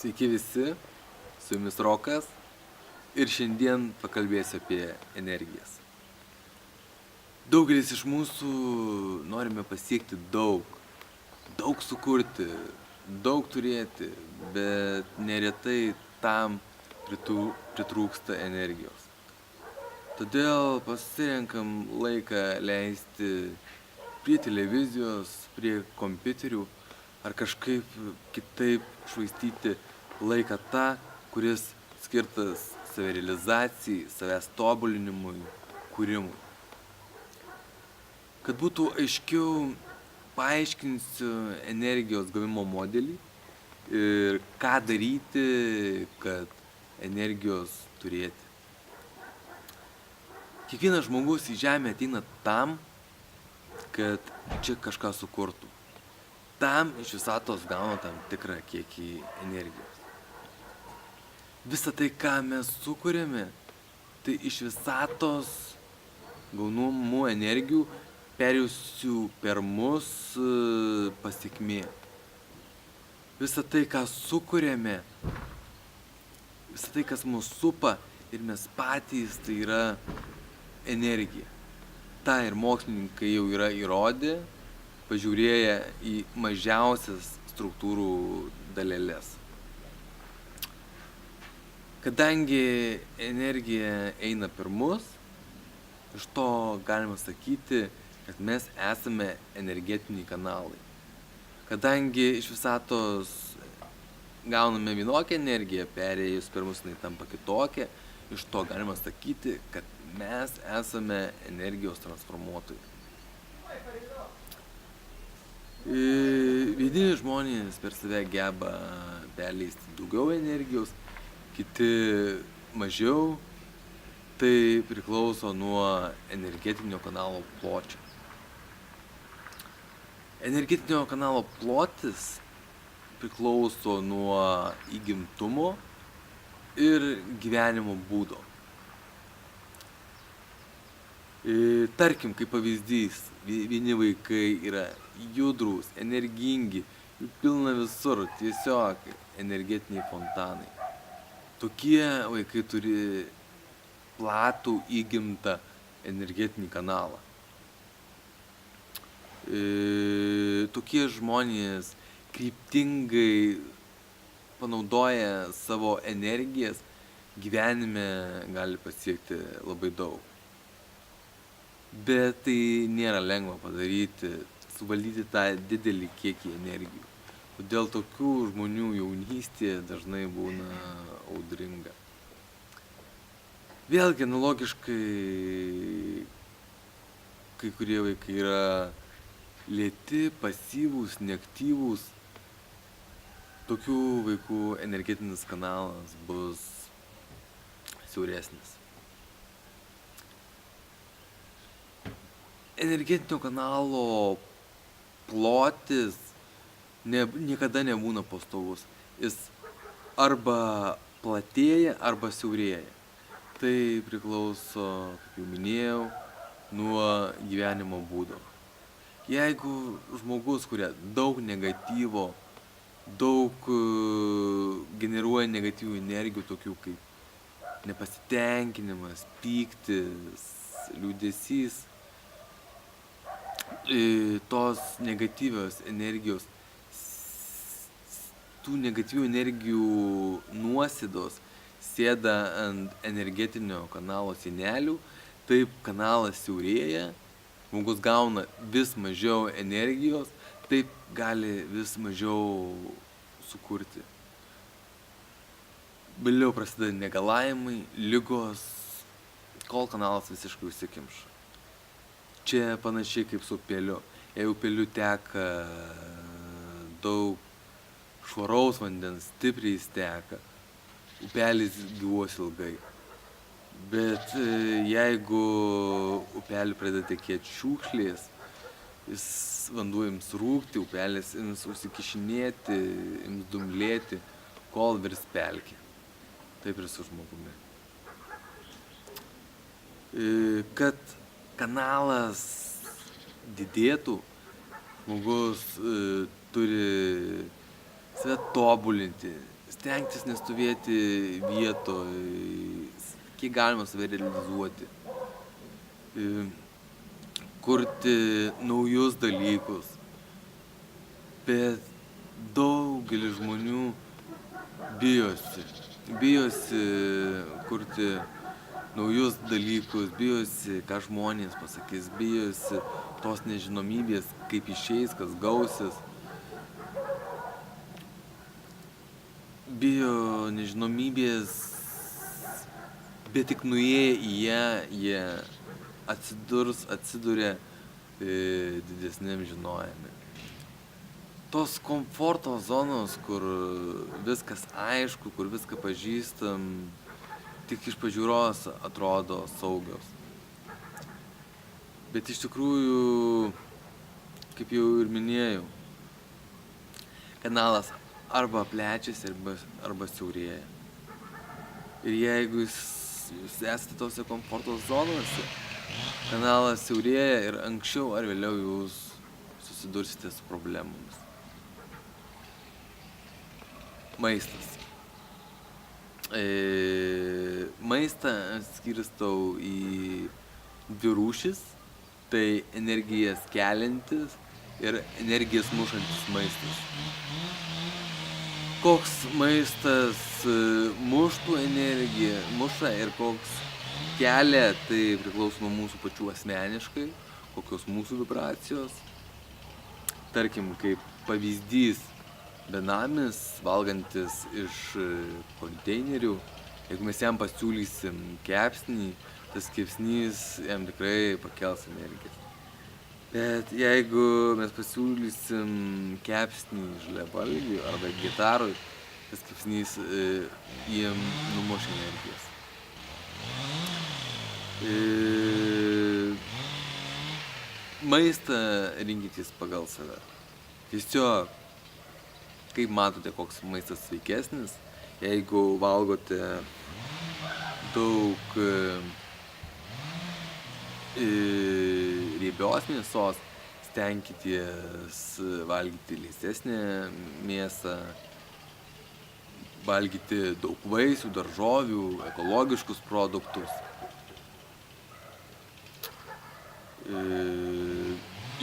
Sveiki visi, su jumis Rokas ir šiandien pakalbėsiu apie energijas. Daugelis iš mūsų norime pasiekti daug sukurti, daug turėti, bet neretai tam pritrūksta energijos. Todėl pasirenkam laiką leisti prie televizijos, prie kompiuterių ar kažkaip kitaip švaistyti laiką tą, kuris skirtas savirealizacijai, savęs tobulinimui, kūrimui. Kad būtų aiškiau, paaiškinsiu energijos gavimo modelį ir ką daryti, kad energijos turėti. Kiekvienas žmogus į žemę ateina tam, kad čia kažką sukurtų. Tam iš visatos gauna tam tikrą kiekį energijos. Visa tai, ką mes sukuriame, tai iš visatos gaunamų energijų perėjusių per mus pasekmė. Visa tai, ką sukuriame, visa tai, kas mus supa ir mes patys, tai yra energija. Ta ir mokslininkai jau yra įrodę, pažiūrėję į mažiausias struktūrų daleles. Kadangi energija eina per mus, iš to galima sakyti, kad mes esame energetiniai kanalai. Kadangi iš visatos gauname vienokią energiją, perėjus per mus jinai tampa kitokia, iš to galima sakyti, kad mes esame energijos transformuotojai. Vieni žmonės per save geba perleisti daugiau energijos, kiti mažiau. Tai priklauso nuo energetinio kanalo pločio. Energetinio kanalo plotis priklauso nuo įgimtumo ir gyvenimo būdo. Tarkim, kaip pavyzdys, vieni vaikai yra judrūs, energingi, jų pilna visur, tiesiog energetiniai fontanai. Tokie vaikai turi platų įgimtą energetinį kanalą. Tokie žmonės kryptingai panaudoja savo energijas, gyvenime gali pasiekti labai daug. Bet tai nėra lengva padaryti, suvaldyti tą didelį kiekį energijų. Todėl tokių žmonių jaunystė dažnai būna audringa. Vėlgi analogiškai kai kurie vaikai yra lėti, pasyvūs, neaktyvūs. Tokių vaikų energetinis kanalas bus siauresnis. Energetinio kanalo plotis niekada nebūna pastovus. Jis arba platėja, arba siaurėja. Tai priklauso, kaip jau minėjau, nuo gyvenimo būdo. Jeigu žmogus kuria daug negatyvo, daug generuoja negatyvių energijų, tokių kaip nepasitenkinimas, pyktis, liūdesys, tos negatyvios energijos, tų negatyvių energijų nuosėdos sėda ant energetinio kanalo sienelių, taip kanalas siaurėja, žmogus gauna vis mažiau energijos, taip gali vis mažiau sukurti. Vėliau prasideda negalavimai, ligos, kol kanalas visiškai užsikimša. Čia panašiai kaip su upeliu. Jei upeliu teka daug švaraus vandens, stipriai teka, upelis gyvuos ilgai. Bet jeigu upelį pradeda tekėti šiukšlės, vanduo ims rūgti, upelis ims užsikišinėti, ims dumblėti, kol virs pelkė. Taip ir su žmogumi. Kad kanalas didėtų, žmogus turi save tobulinti, stengtis nestovėti vietoj, kiek galima save realizuoti, kurti naujus dalykus. Bet daugelis žmonių bijosi kurti naujus dalykus, bijosi, ką žmonės pasakys, bijosi tos nežinomybės, kaip išeis, kas gausis. Bijo nežinomybės, bet tik nuėję į ją, jie atsiduria didesniam žinojime. Tos komforto zonos, kur viskas aišku, kur viską pažįstam, tik iš pažiūros atrodo saugios. Bet iš tikrųjų, kaip jau ir minėjau, kanalas arba plečiasi, arba siaurėja. Ir jeigu jūs esate tose komforto zonose, kanalas siaurėja ir anksčiau ar vėliau jūs susidursite su problemomis. Maistas. Maistą skirstau į dvi rūšis, tai energijas keliantis ir energijas mušantis maistas. Koks maistas muštų energiją, muša ir koks kelia, tai priklauso nuo mūsų pačių asmeniškai, kokios mūsų vibracijos. Tarkim, kaip pavyzdys, benamis, valgantis iš konteinerių, jeigu mes jam pasiūlysim kepsnį, tas kepsnys jam tikrai pakels energiją. Bet jeigu mes pasiūlysim kepsnį žaliavalgių arba gitarui, tas kepsnys jiem numuš energijos. Maistą rinkitės pagal save. Tiesiog, kaip matote, koks maistas sveikesnis, jeigu valgote daug riebios mėsos, stenkitės valgyti liesesnę mėsą, valgyti daug vaisių, daržovių, ekologiškus produktus.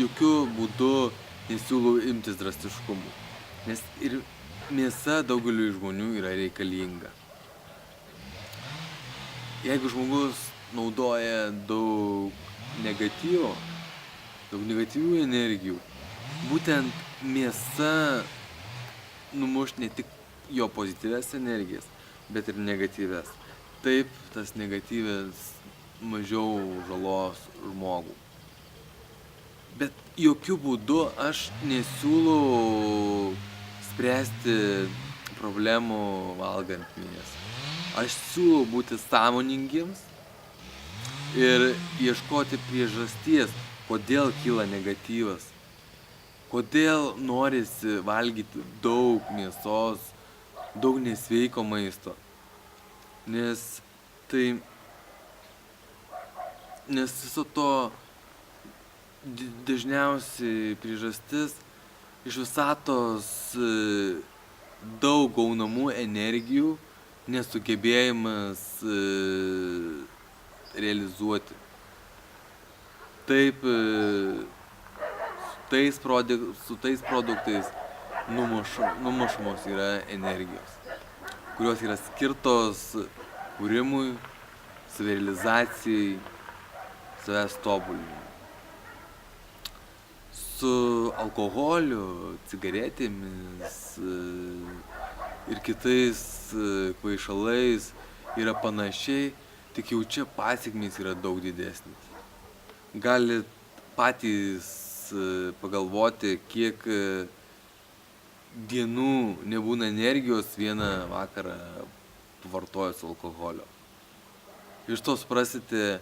Jokiu būdu nesiūlau imtis drastiškumų, nes ir mėsa daugeliui žmonių yra reikalinga. Jeigu žmogus naudoja daug negatyvių energijų, būtent mėsa numuš ne tik jo pozityvias energijas, bet ir negatyvias. Taip, tas negatyvas mažiau žalos žmogų. Bet jokiu būdu aš nesiūlau spręsti problemų valgant mėsą. Aš siūlau būti sąmoningiems ir ieškoti priežasties, kodėl kyla negatyvas, kodėl norisi valgyti daug mėsos, daug nesveiko maisto. Nes viso to dažniausiai priežastis iš visatos daug gaunamų energijų nesugebėjimas realizuoti. Taip, su tais produktais numušamos yra energijos, kurios yra skirtos kūrimui, savirealizacijai, savęs tobulinimui. Su alkoholiu, cigaretėmis ir kitais kvaišalais yra panašiai, tik jau čia pasekmės yra daug didesnės. Galit patys pagalvoti, kiek dienų nebūna energijos vieną vakarą pavartojus alkoholio. Iš to suprasite,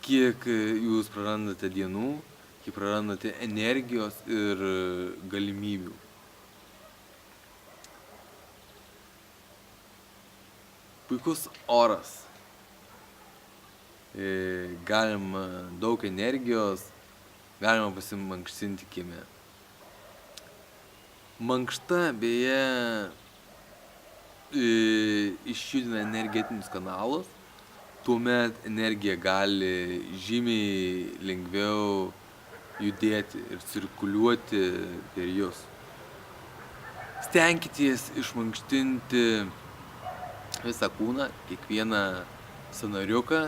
kiek jūs prarandate dienų, kiek prarandate energijos ir galimybių. Puikus oras. Galima daug energijos, galima pasimankštinti kieme. Mankšta beje išjudina energetinius kanalus, tuomet energija gali žymiai lengviau judėti ir cirkuliuoti per jus. Stenkitės išmankštinti visą kūną, kiekvieną sąnariuką,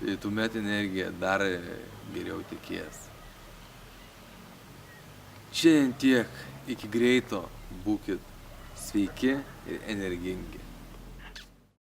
ir tuomet energija dar geriau tekės. Šiandien tiek, iki greito, būkit sveiki ir energingi.